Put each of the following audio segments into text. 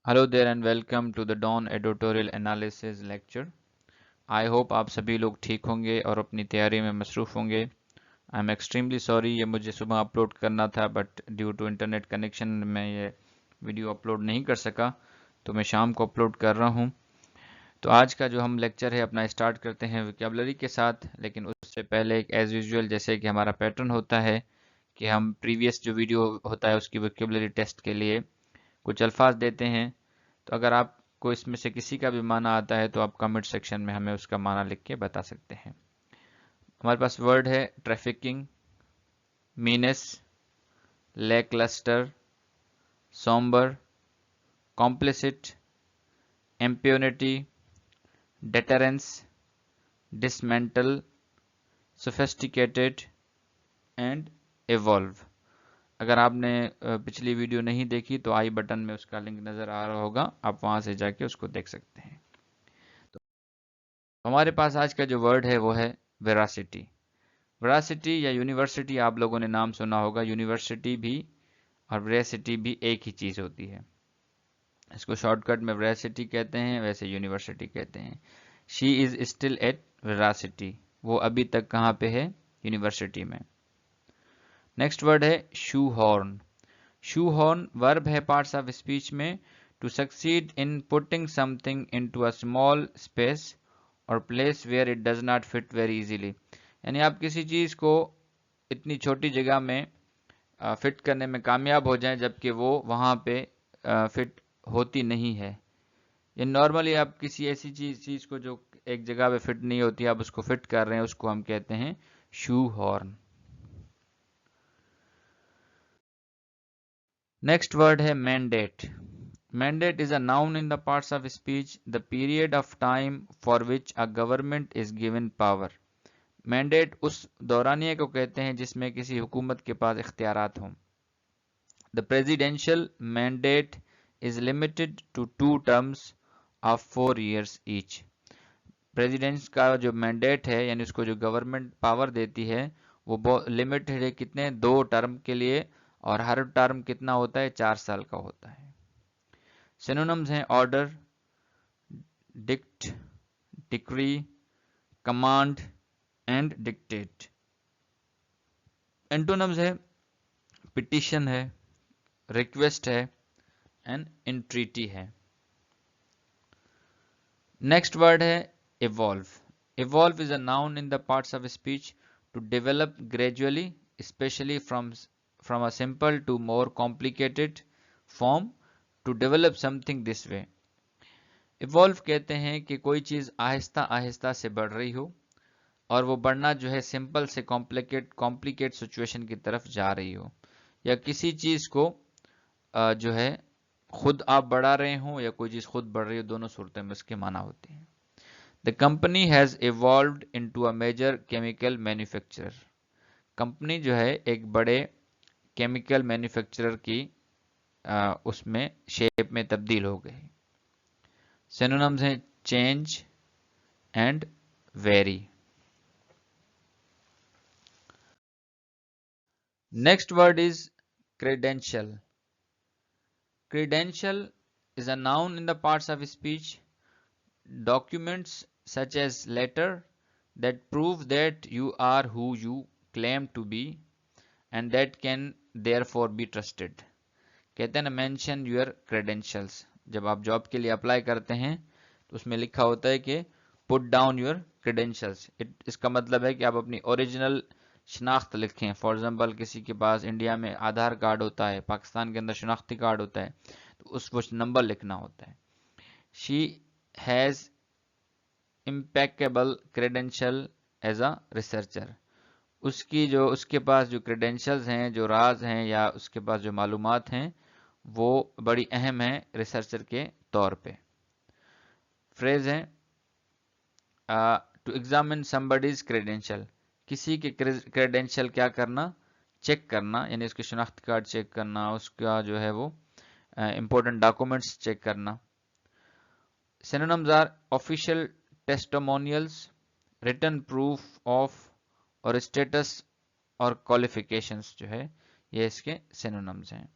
Hello there and welcome to the Dawn editorial analysis lecture. I hope आप सभी लोग ठीक होंगे और अपनी तैयारी में मसरूफ़ होंगे। आई एम एक्सट्रीमली सॉरी, ये मुझे सुबह अपलोड करना था but due to internet connection मैं ये वीडियो अपलोड नहीं कर सका, तो मैं शाम को अपलोड कर रहा हूँ। तो आज का जो हम लेक्चर है अपना स्टार्ट करते हैं वोकैबुलरी के साथ, लेकिन उससे पहले एक एज़ यूजुअल जैसे कि हमारा पैटर्न होता है कि हम प्रीवियस जो वीडियो होता है उसकी वोकैबुलरी टेस्ट के लिए कुछ अल्फाज देते हैं। तो अगर आपको इसमें से किसी का भी माना आता है तो आप कमेंट सेक्शन में हमें उसका माना लिख के बता सकते हैं। हमारे पास वर्ड है trafficking, menace, lacklustre, sombre, complicit, impunity, deterrence, dismantle, sophisticated and evolve. अगर आपने पिछली वीडियो नहीं देखी तो आई बटन में उसका लिंक नज़र आ रहा होगा, आप वहां से जाके उसको देख सकते हैं। तो हमारे पास आज का जो वर्ड है वो है वेरासिटी। वेरासिटी या यूनिवर्सिटी, आप लोगों ने नाम सुना होगा। यूनिवर्सिटी भी और वेरासिटी भी एक ही चीज़ होती है। इसको शॉर्टकट में वेरासिटी कहते हैं, वैसे यूनिवर्सिटी कहते हैं। She is still at veracity, वो अभी तक कहाँ पे है? यूनिवर्सिटी में। नेक्स्ट वर्ड है shoe horn. Shoe horn verb है पार्ट्स ऑफ स्पीच में to succeed in putting something into a small space और place where it does not fit very easily. यानी आप किसी चीज़ को इतनी छोटी जगह में फिट करने में कामयाब हो जाएं जबकि वो वहाँ पे फिट होती नहीं है। ये नॉर्मली आप किसी ऐसी चीज़ को जो एक जगह पे फिट नहीं होती, आप उसको फिट कर रहे हैं, उसको हम कहते हैं शू हॉर्न। नेक्स्ट वर्ड है mandate. Mandate is a noun in the parts of speech, the period of time for which a government is given power. Mandate उस दौरानिए को कहते हैं जिसमें किसी हुकूमत के पास इख्तियारात हों। The presidential mandate is limited to 2 terms of 4 years each. President का जो मैंडेट है यानी उसको जो गवर्नमेंट पावर देती है वो लिमिटेड है, कितने? 2 टर्म के लिए, और हर टर्म कितना होता है? 4 साल का होता है। सिनोनिम्स हैं order, edict, decree, command and dictate. Antonyms है पिटिशन है, रिक्वेस्ट है एंड इंट्रीटी है। नेक्स्ट वर्ड है evolve. Evolve is a noun in the parts of speech to develop gradually, specially from a simple to more complicated form, to develop something this way. Evolve कहते हैं कि कोई चीज़ आहिस्ता आहिस्ता से बढ़ रही हो और वो बढ़ना जो है सिंपल से कॉम्प्लिकेट सिचुएशन की तरफ जा रही हो, या किसी चीज़ को जो है खुद आप बढ़ा रहे हो या कोई चीज़ खुद बढ़ रही हो, दोनों सूरतों में इसके माना होते हैं। The company has evolved into a major chemical manufacturer. Company जो है एक बड़े केमिकल मैन्युफैक्चरर की उसमें शेप में तब्दील हो गई। सिनोनिम्स हैं change and very. Next word is credential. Credential is a noun in the parts of speech. Documents such as letter that prove that you are who you claim to be and that can therefore be trusted. कहते हैं ना mention your credentials। जब आप job के लिए apply करते हैं तो उसमें लिखा होता है कि put down your credentials। इसका मतलब है कि आप अपनी ओरिजिनल शनाख्त लिखें। फॉर एग्जाम्पल किसी के पास इंडिया में आधार कार्ड होता है, पाकिस्तान के अंदर शनाख्ती कार्ड होता है, तो वो नंबर लिखना होता है। She has impeccable credential as a researcher. उसके पास जो क्रेडेंशियल्स हैं, जो राज हैं या उसके पास जो मालूमात हैं, वो बड़ी अहम है रिसर्चर के तौर पे। फ्रेज है टू एग्जामिन समबडीज क्रेडेंशियल। किसी के क्रेडेंशियल क्या करना? चेक करना, यानी उसके शनाख्त कार्ड चेक करना, उसका जो है वो इंपॉर्टेंट डॉक्यूमेंट्स चेक करना। Synonyms are official testimonials, written proof of, और स्टेटस और क्वालिफिकेशंस जो है ये इसके सिनोनिम्स हैं।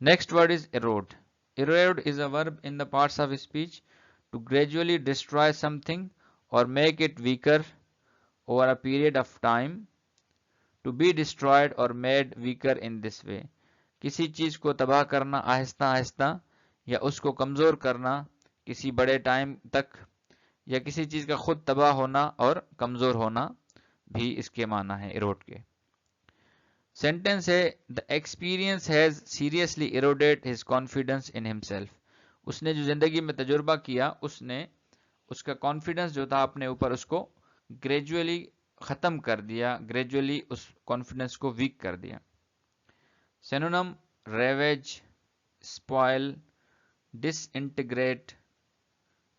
Next word is erode. Erode is a verb in the parts of speech to gradually destroy something or make it weaker over a period of time. To be destroyed or made weaker in this way. किसी चीज को तबाह करना आहिस्ता आहिस्ता या उसको कमजोर करना किसी बड़े टाइम तक या किसी चीज का खुद तबाह होना और कमजोर होना भी इसके माना है इरोड के। सेंटेंस है the experience has seriously eroded his confidence in himself. उसने जो जिंदगी में तजुर्बा किया उसने उसका कॉन्फिडेंस जो था अपने ऊपर उसको ग्रेजुअली खत्म कर दिया, ग्रेजुअली उस कॉन्फिडेंस को वीक कर दिया। Synonym ravage, spoil, disintegrate,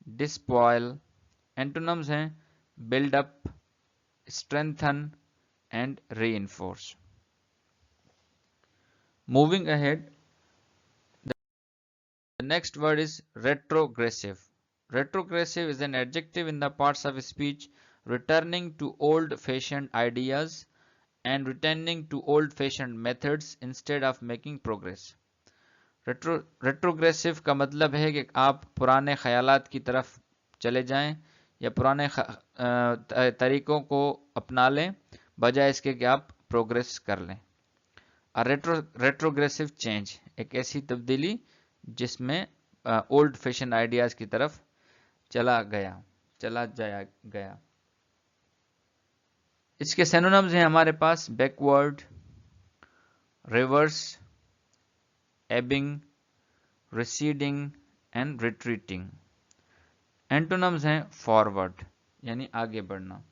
despoil. Antonyms हैं build up, strengthen and reinforce. Moving ahead, the next word is retrogressive. Retrogressive is an adjective in the parts of speech returning to old-fashioned ideas and returning to old-fashioned methods instead of making progress. Retrogressive का मतलब है कि आप पुराने ख्यालात की तरफ चले जाएं या पुराने तरीकों को अपना लें बजाय इसके कि आप प्रोग्रेस कर लें। रेट्रोग्रेसिव चेंज एक ऐसी तब्दीली जिसमें ओल्ड फैशन आइडियाज की तरफ चला जाया गया। इसके सिनोनिम्स हैं हमारे पास backward, reverse, ebbing, receding and retreating. Antonyms हैं फॉरवर्ड यानी आगे बढ़ना।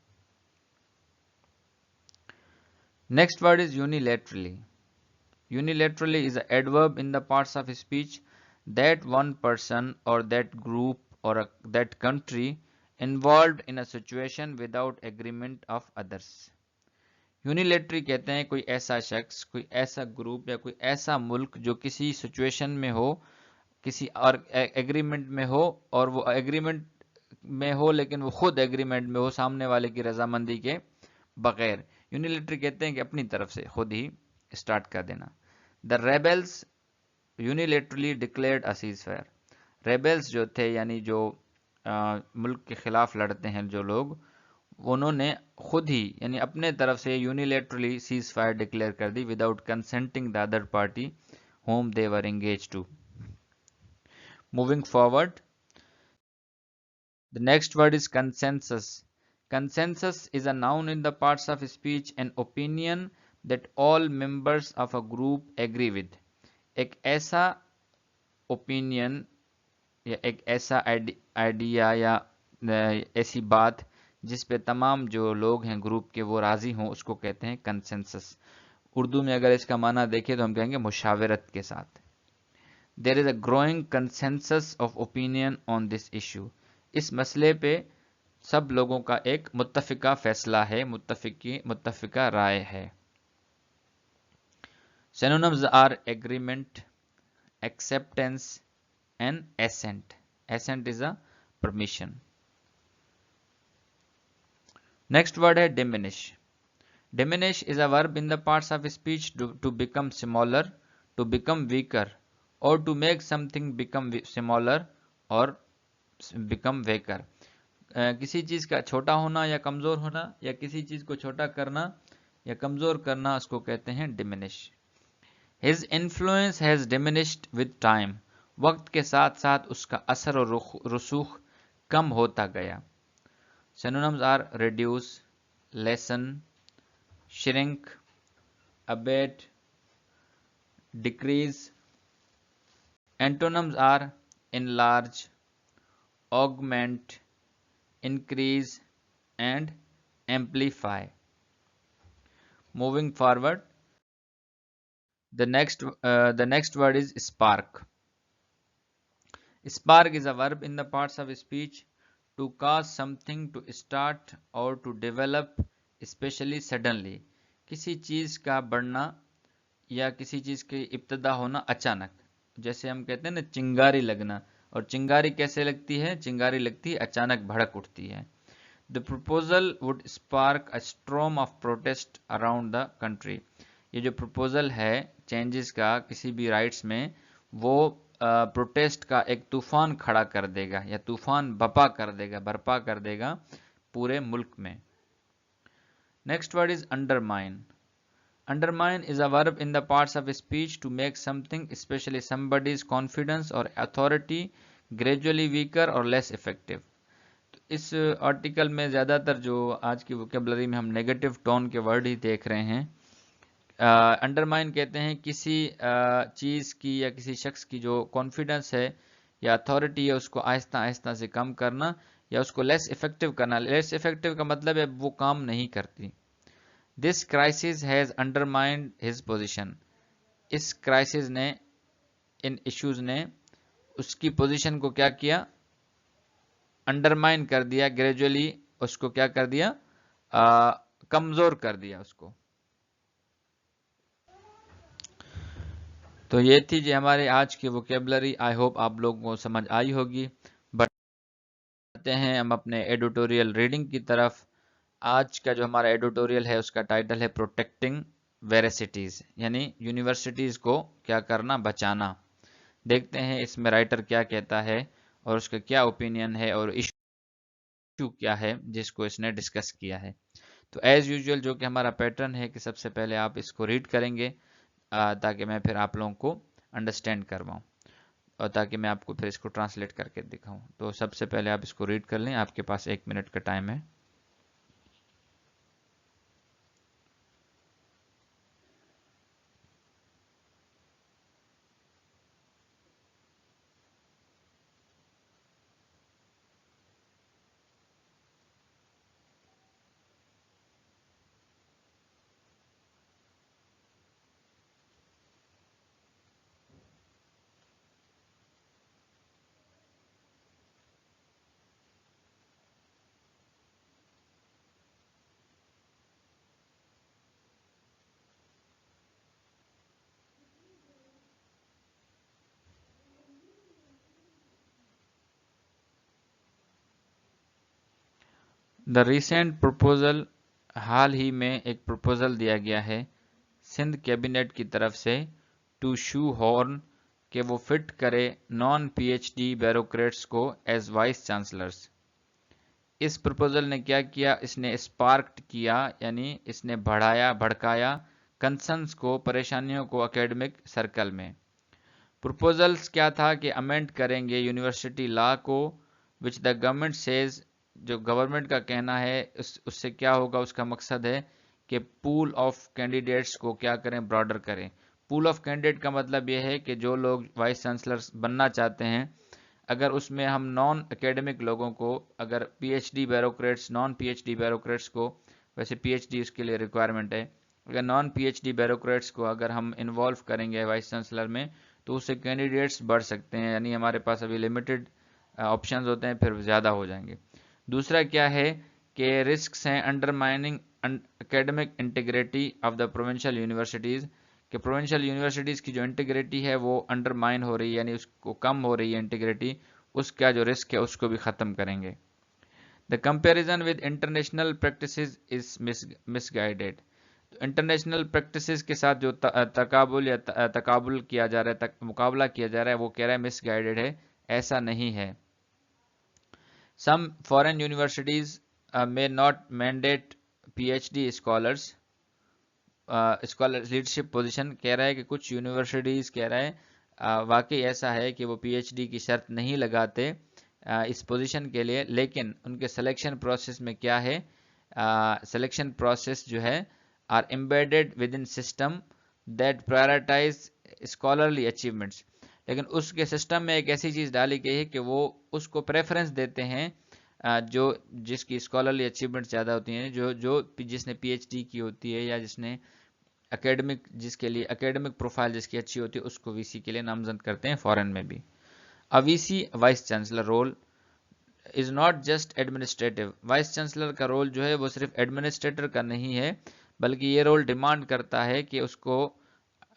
Next word is unilaterally. Unilaterally is an adverb in the parts of speech that one person or that group or that country involved in a situation without agreement of others. Unilaterally कहते हैं कोई ऐसा शख्स, कोई ऐसा group या कोई ऐसा मुल्क जो किसी सिचुएशन में हो, किसी और एग्रीमेंट में हो और वो एग्रीमेंट में हो लेकिन वो खुद एग्रीमेंट में हो सामने वाले की रजामंदी के बगैर। यूनिलैटरल कहते हैं कि अपनी तरफ से खुद ही स्टार्ट कर देना। The rebels unilaterally declared a ceasefire. Rebels जो थे यानी जो मुल्क के खिलाफ लड़ते हैं जो लोग, उन्होंने खुद ही यानी अपने तरफ से यूनिलेटरली सीज फायर डिक्लेयर कर दी without consenting the other party whom they were engaged to. Moving forward, the next word is consensus. Consensus is a noun in the parts of speech, an opinion that all members of a group agree with. एक ऐसा opinion या एक ऐसा idea या ऐसी बात जिस पे तमाम जो लोग हैं ग्रुप के वो राजी हों उसको कहते हैं कंसेंसस। उर्दू में अगर इसका माना देखें तो हम कहेंगे मुशावरत के साथ। There is a growing consensus of opinion on this issue. इस मसले पे सब लोगों का एक मुत्तफिका फैसला है, मुत्तफिका राय है। Synonyms are agreement, acceptance and assent. Assent is a permission. Next word है diminish. Diminish is a verb in the parts of speech to become smaller, to become weaker or to make something become smaller or become weaker. किसी चीज का छोटा होना या कमजोर होना या किसी चीज को छोटा करना या कमजोर करना उसको कहते हैं diminish. His influence has diminished with time. वक्त के साथ साथ उसका असर और रसूख कम होता गया। Synonyms are reduce, lessen, shrink, abate, decrease. Antonyms are enlarge, augment, increase and amplify. Moving forward, the next word is spark. Spark is a verb in the parts of speech to cause something to start or to develop especially suddenly. किसी चीज का बढ़ना या किसी चीज की इब्तदा होना अचानक, जैसे हम कहते हैं ना चिंगारी लगना, और चिंगारी कैसे लगती है? चिंगारी लगती है अचानक भड़क उठती है। The proposal would spark a storm of protest around the country. ये जो प्रपोजल है चेंजेस का किसी भी राइट्स में, वो प्रोटेस्ट का एक तूफान खड़ा कर देगा या तूफान बर्पा कर देगा पूरे मुल्क में। Next word is undermine. Undermine is a verb in the parts of a speech to make something, especially somebody's confidence or authority, gradually weaker or less effective. तो इस आर्टिकल में ज़्यादातर जो आज की वोकेबलरी में हम नेगेटिव टोन के वर्ड ही देख रहे हैं। अंडरमाइन कहते हैं किसी चीज़ की या किसी शख्स की जो कॉन्फिडेंस है या अथॉरिटी है उसको आहिस्ता आहिस्ता से कम करना या उसको लेस इफेक्टिव करना। लेस इफेक्टिव का मतलब है वो काम नहीं करती। This crisis has undermined his position. इस क्राइसिस ने, इन इश्यूज ने उसकी पोजीशन को क्या किया, अंडरमाइन कर दिया, ग्रेजुअली उसको क्या कर दिया, कमजोर कर दिया उसको। तो ये थी जी हमारे आज की वोकेबलरी। आई होप आप लोगों को समझ आई होगी। बढ़ते हैं हम अपने एडिटोरियल रीडिंग की तरफ। आज का जो हमारा एडिटोरियल है उसका टाइटल है प्रोटेक्टिंग वेरासिटीज, यानी यूनिवर्सिटीज को क्या करना, बचाना। देखते हैं इसमें राइटर क्या कहता है और उसका क्या ओपिनियन है और इशू क्या है जिसको इसने डिस्कस किया है। तो एज यूजुअल जो कि हमारा पैटर्न है कि सबसे पहले आप इसको रीड करेंगे ताकि मैं फिर आप लोगों को अंडरस्टैंड करवाऊँ और ताकि मैं आपको फिर इसको ट्रांसलेट करके दिखाऊँ। तो सबसे पहले आप इसको रीड कर लें, आपके पास 1 मिनट का टाइम है। द रिसेंट प्रपोजल, हाल ही में एक प्रपोजल दिया गया है सिंध कैबिनेट की तरफ से, टू शू हॉर्न के वो फिट करे नॉन पीएचडी ब्यूरोक्रेट्स को एज वाइस चांसलर्स। इस प्रपोजल ने क्या किया, इसने स्पार्क्ड किया यानी इसने बढ़ाया, भड़काया कंसर्न्स को, परेशानियों को एकेडमिक सर्कल में। प्रपोजल्स क्या था कि अमेंड करेंगे यूनिवर्सिटी लॉ को, विच द गवर्नमेंट सेज, जो गवर्नमेंट का कहना है उससे क्या होगा, उसका मकसद है कि पूल ऑफ कैंडिडेट्स को क्या करें, ब्रॉडर करें। पूल ऑफ कैंडिडेट का मतलब यह है कि जो लोग वाइस चांसलर बनना चाहते हैं, अगर उसमें हम नॉन एकेडमिक लोगों को, अगर PhD bureaucrats, non PhD bureaucrats को, वैसे पीएचडी उसके लिए रिक्वायरमेंट है, अगर नॉन पीएचडी ब्यूरोक्रेट्स को अगर हम इन्वॉल्व करेंगे वाइस चांसलर में तो उससे कैंडिडेट्स बढ़ सकते हैं, यानी हमारे पास अभी लिमिटेड ऑप्शंस होते हैं, फिर ज़्यादा हो जाएंगे। दूसरा क्या है कि रिस्क्स हैं undermining academic integrity of the provincial universities, कि प्रोविंशियल यूनिवर्सिटीज़ की जो इंटीग्रिटी है वो अंडरमाइन हो रही है, यानी उसको कम हो रही है इंटीग्रिटी, उसका जो रिस्क है उसको भी ख़त्म करेंगे। The comparison with international practices is misguided. International practices के साथ जो तकाबुल या तकाबुल किया जा रहा है, मुकाबला किया जा रहा है, वो कह रहा है मिसगाइडेड है, ऐसा नहीं है। Some foreign universities may not mandate PhD scholars, scholar leadership position, कह रहा है कि कुछ यूनिवर्सिटीज़ कह रहा है वाकई ऐसा है कि वो PhD की शर्त नहीं लगाते इस पोजीशन के लिए, लेकिन उनके सिलेक्शन प्रोसेस में क्या है, सिलेक्शन प्रोसेस जो है are embedded within system that prioritize scholarly achievements, लेकिन उसके सिस्टम में एक ऐसी चीज़ डाली गई है कि वो उसको प्रेफरेंस देते हैं जो जिसकी स्कॉलरली अचीवमेंट ज़्यादा होती हैं, जिसने पीएचडी की होती है या जिसने एकेडमिक, जिसके लिए एकेडमिक प्रोफाइल जिसकी अच्छी होती है, उसको वीसी के लिए नामजद करते हैं फॉरेन में भी। A VC vice chancellor role is not just administrative. Vice chancellor का रोल जो है वो सिर्फ एडमिनिस्ट्रेटर का नहीं है, बल्कि ये रोल डिमांड करता है कि उसको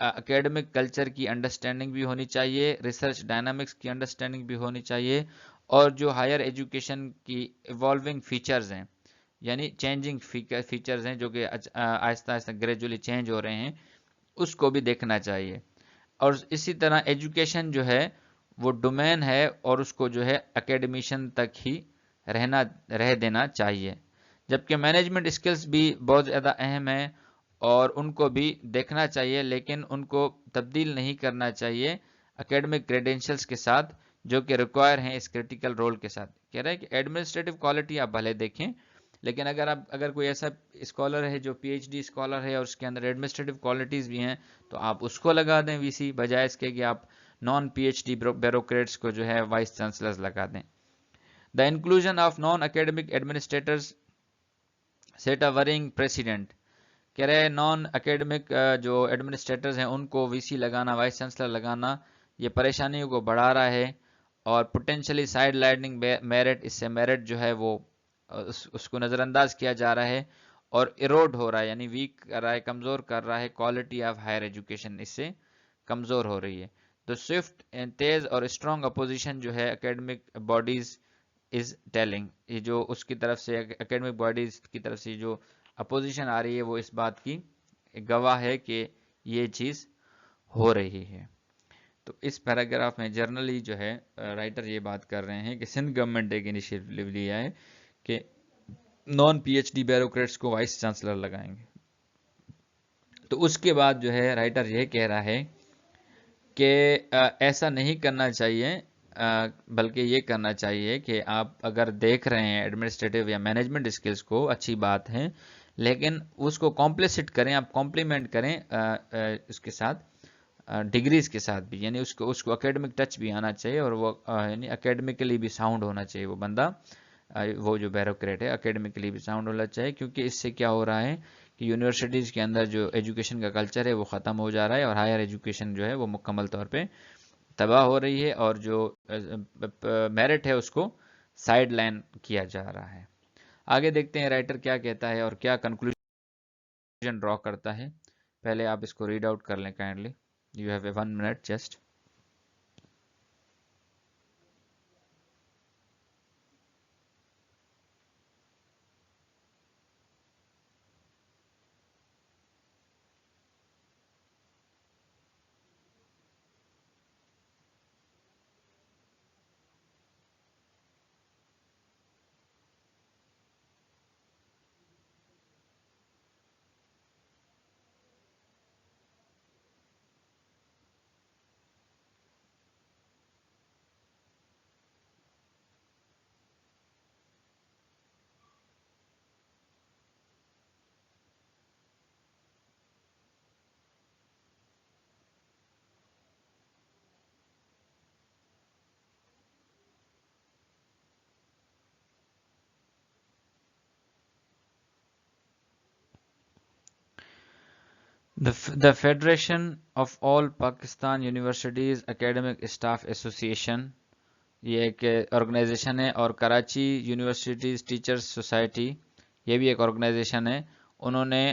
एकेडमिक कल्चर की अंडरस्टैंडिंग भी होनी चाहिए, रिसर्च डायनामिक्स की अंडरस्टैंडिंग भी होनी चाहिए, और जो हायर एजुकेशन की इवॉल्विंग फीचर्स हैं, यानी चेंजिंग फीचर्स हैं जो कि आहिस्ता आहिस्ता ग्रेजुअली चेंज हो रहे हैं, उसको भी देखना चाहिए। और इसी तरह एजुकेशन जो है وہ ڈومین ہے اور اس کو جو ہے اکیڈمیشن تک ہی رہ دینا چاہیے، جبکہ مینجمنٹ اسکلز بھی بہت زیادہ اہم ہیں اور ان کو بھی دیکھنا چاہیے، لیکن ان کو تبدیل نہیں کرنا چاہیے اکیڈمک کریڈینشلز کے ساتھ جو کہ ریکوائر ہیں اس کریٹیکل رول کے ساتھ۔ کہہ رہے ہیں کہ ایڈمنسٹریٹو کوالٹی آپ بھلے دیکھیں، لیکن اگر کوئی ایسا اسکالر ہے جو پی ایچ ڈی اسکالر ہے اور اس کے اندر ایڈمنسٹریٹو کوالٹیز بھی ہیں تو آپ اس کو لگا دیں وی سی، بجائے اس کے کہ آپ non P H D bureaucrats کو جو ہے وائس چانسلرز لگا دیں۔ The inclusion of non academic administrators set a worrying precedent. کہہ رہے ہیں نان اکیڈمک جو ایڈمنسٹریٹرز ہیں ان کو وی سی لگانا، وائس چانسلر لگانا، یہ پریشانیوں کو بڑھا رہا ہے اور پوٹینشلی سائڈ لائننگ میرٹ، اس سے میرٹ جو ہے وہ اس کو نظر انداز کیا جا رہا ہے اور ایروڈ ہو رہا ہے، یعنی ویک کر رہا ہے، کمزور کر رہا ہے کوالٹی آف ہائر ایجوکیشن، اس سے کمزور ہو رہی ہے۔ تو سوئفٹ تیز اور اسٹرانگ اپوزیشن جو ہے اکیڈمک باڈیز از ٹیلنگ، یہ جو اس کی طرف سے اکیڈمک باڈیز کی طرف سے جو اپوزیشن آ رہی ہے وہ اس بات کی گواہ ہے کہ یہ چیز ہو رہی ہے۔ تو اس پیراگراف میں جرنلی جو ہے رائٹر یہ بات کر رہے ہیں کہ سندھ گورنمنٹ ایک انیشیٹو لیا ہے کہ non P H D bureaucrats کو وائس چانسلر لگائیں گے۔ تو اس کے بعد جو ہے رائٹر یہ کہہ رہا ہے کہ ایسا نہیں کرنا چاہیے، بلکہ یہ کرنا چاہیے کہ آپ اگر دیکھ رہے ہیں ایڈمنسٹریٹو یا مینجمنٹ اسکلز کو، اچھی بات ہے، لیکن اس کو کمپلیسٹ کریں، آپ کمپلیمنٹ کریں اس کے ساتھ ڈگریز کے ساتھ بھی، یعنی اس کو اکیڈمک ٹچ بھی آنا چاہیے اور وہ یعنی اکیڈمکلی بھی ساؤنڈ ہونا چاہیے وہ بندہ، وہ جو بیوروکریٹ ہے اکیڈمکلی بھی ساؤنڈ ہونا چاہیے، کیونکہ اس سے کیا ہو رہا ہے کہ یونیورسٹیز کے اندر جو ایجوکیشن کا کلچر ہے وہ ختم ہو جا رہا ہے اور ہائر ایجوکیشن جو ہے وہ مکمل طور پہ تباہ ہو رہی ہے اور جو میرٹ ہے اس کو سائیڈ لائن کیا جا رہا ہے۔ آگے دیکھتے ہیں رائٹر کیا کہتا ہے اور کیا کنکلوژن ڈرا کرتا ہے۔ پہلے آپ اس کو ریڈ آؤٹ کر لیں kindly, you have a 1 minute just. The Federation of All Pakistan Universities Academic Staff Association، یہ ایک آرگنائزیشن ہے، اور کراچی یونیورسٹیز ٹیچرز سوسائٹی، یہ بھی ایک آرگنائزیشن ہے۔ انہوں نے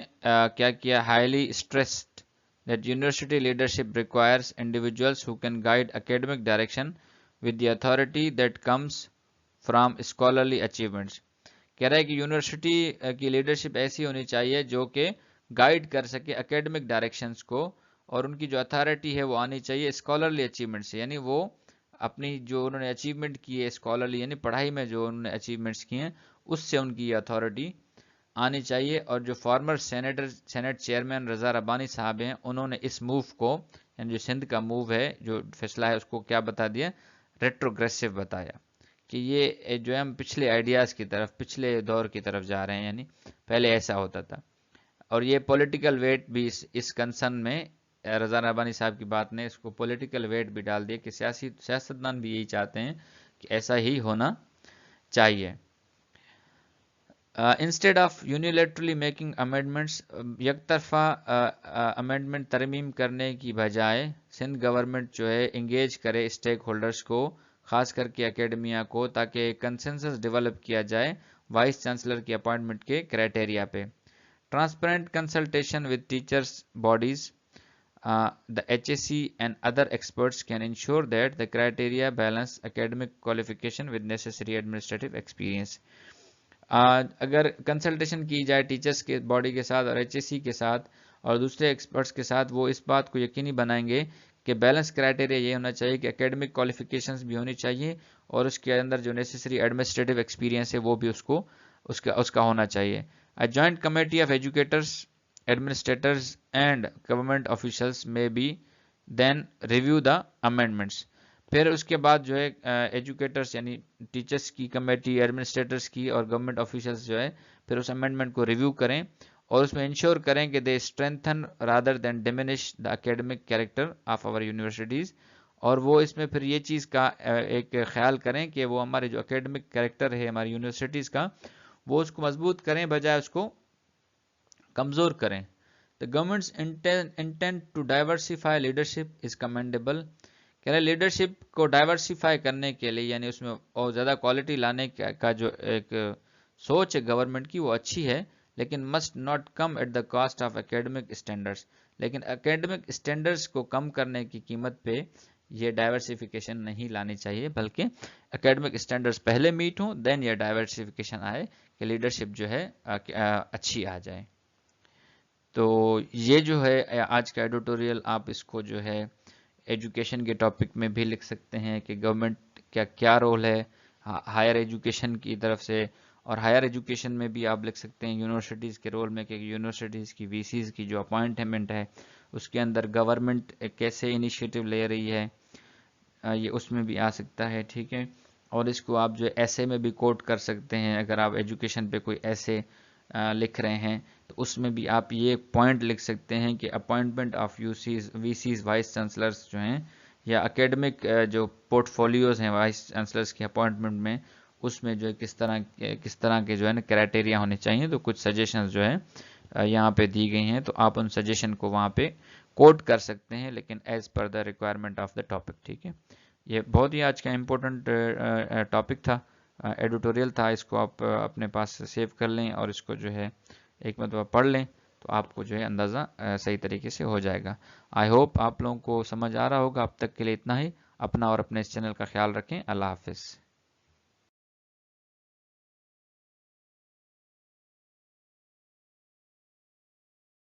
کیا کیا، highly stressed that university leadership requires individuals who can guide academic direction with the authority that comes from scholarly achievements۔ کہہ رہا ہے کہ یونیورسٹی کی لیڈرشپ ایسی ہونی چاہیے جو کہ گائیڈ کر سکے اکیڈمک ڈائریکشنز کو، اور ان کی جو اتھارٹی ہے وہ آنی چاہیے اسکالرلی اچیومنٹ سے، یعنی وہ اپنی جو انہوں نے اچیومنٹ کی ہے اسکالرلی، یعنی پڑھائی میں جو انہوں نے اچیومنٹس کی ہیں اس سے ان کی یہ اتھارٹی آنی چاہیے۔ اور جو فارمر سینٹ چیئرمین رضا ربانی صاحب ہیں، انہوں نے اس موو کو، یعنی جو سندھ کا موو ہے، جو فیصلہ ہے، اس کو کیا بتا دیا، ریٹروگریسو بتایا، کہ یہ جو ہم پچھلے آئیڈیاز کی طرف، پچھلے دور کی طرف جا رہے ہیں، یعنی پہلے ایسا ہوتا تھا۔ اور یہ پولیٹیکل ویٹ بھی اس کنسرن میں رضا ربانی صاحب کی بات نے اس کو پولیٹیکل ویٹ بھی ڈال دیا کہ سیاستدان بھی یہی چاہتے ہیں کہ ایسا ہی ہونا چاہیے۔ Instead of unilaterally making amendments, یک طرفہ امینڈمنٹ ترمیم کرنے کی بجائے سندھ گورنمنٹ جو ہے انگیج کرے اسٹیک ہولڈرز کو، خاص کر کے اکیڈمیا کو، تاکہ کنسنسس ڈیولپ کیا جائے وائس چانسلر کی اپوائنٹمنٹ کے کرائٹیریا پہ۔ Transparent consultation with teachers bodies, the HSC and other experts can ensure that the criteria balance academic qualification with necessary administrative experience۔ اگر کنسلٹیشن کی جائے ٹیچرس کے باڈی کے ساتھ اور HSC کے ساتھ اور دوسرے ایکسپرٹس کے ساتھ، وہ اس بات کو یقینی بنائیں گے کہ بیلنس کرائٹیریا یہ ہونا چاہیے کہ اکیڈمک کوالیفیکیشنز بھی ہونی چاہیے اور اس کے اندر جو نیسیسری ایڈمنسٹریٹو ایکسپیرینس ہے وہ بھی اس کا ہونا چاہیے. A joint committee of educators, administrators and government officials may be then review the amendments. پھر اس کے بعد جو ہے ایجوکیٹرس یعنی ٹیچرس کی کمیٹی، ایڈمنسٹریٹرس کی اور گورنمنٹ آفیشلس جو ہے پھر اس امینڈمنٹ کو ریویو کریں اور اس میں انشور کریں کہ they strengthen rather than diminish the academic character of our universities. اور وہ اس میں پھر یہ چیز کا ایک خیال کریں کہ وہ ہمارے جو اکیڈمک کیریکٹر ہے ہماری یونیورسٹیز کا وہ اس کو مضبوط کریں بجائے اس کو کمزور کریں. The government's intent to diversify leadership is commendable. کہہ رہے لیڈرشپ کو ڈائیورسیفائی کرنے کے لیے یعنی اس میں اور زیادہ کوالٹی لانے کا جو ایک سوچ ہے گورنمنٹ کی وہ اچھی ہے، لیکن must not come at the cost of academic standards. لیکن اکیڈمک اسٹینڈرڈس کو کم کرنے کی قیمت پہ یہ ڈائیورسیفیکیشن نہیں لانی چاہیے، بلکہ اکیڈمک اسٹینڈرڈس پہلے میٹ ہوں دین یہ ڈائیورسیفیکیشن آئے کہ لیڈرشپ جو ہے اچھی آ جائے. تو یہ جو ہے آج کا ایڈیٹوریل، آپ اس کو جو ہے ایجوکیشن کے ٹاپک میں بھی لکھ سکتے ہیں کہ گورنمنٹ کا کیا رول ہے ہائر ایجوکیشن کی طرف سے، اور ہائر ایجوکیشن میں بھی آپ لکھ سکتے ہیں یونیورسٹیز کے رول میں کہ یونیورسٹیز کی وی سیز کی جو اپوائنٹمنٹ ہے اس کے اندر گورنمنٹ کیسے انیشیٹو لے رہی ہے، یہ اس میں بھی آ سکتا ہے. ٹھیک ہے، اور اس کو آپ جو ایسے میں بھی کوٹ کر سکتے ہیں. اگر آپ ایجوکیشن پہ کوئی ایسے لکھ رہے ہیں تو اس میں بھی آپ یہ پوائنٹ لکھ سکتے ہیں کہ appointment of V Cs vice chancellors جو ہیں یا اکیڈمک جو پورٹ فولیوز ہیں وائس چانسلرز کی اپوائنٹمنٹ میں اس میں جو ہے کس طرح کے جو ہے نا کرائٹیریا ہونے چاہیے. تو کچھ سجیشنز جو ہے یہاں پہ دی گئی ہیں تو آپ ان سجیشن کو وہاں پہ کوٹ کر سکتے ہیں، لیکن as per the requirement of the topic. ٹھیک ہے، یہ بہت ہی آج کا امپورٹنٹ ٹاپک تھا، ایڈیٹوریل تھا. اس کو آپ اپنے پاس سیو کر لیں اور اس کو جو ہے ایک مرتبہ پڑھ لیں تو آپ کو جو ہے اندازہ صحیح طریقے سے ہو جائے گا. آئی ہوپ آپ لوگوں کو سمجھ آ رہا ہوگا. اب تک کے لیے اتنا ہی. اپنا اور اپنے اس چینل کا خیال رکھیں. اللہ حافظ.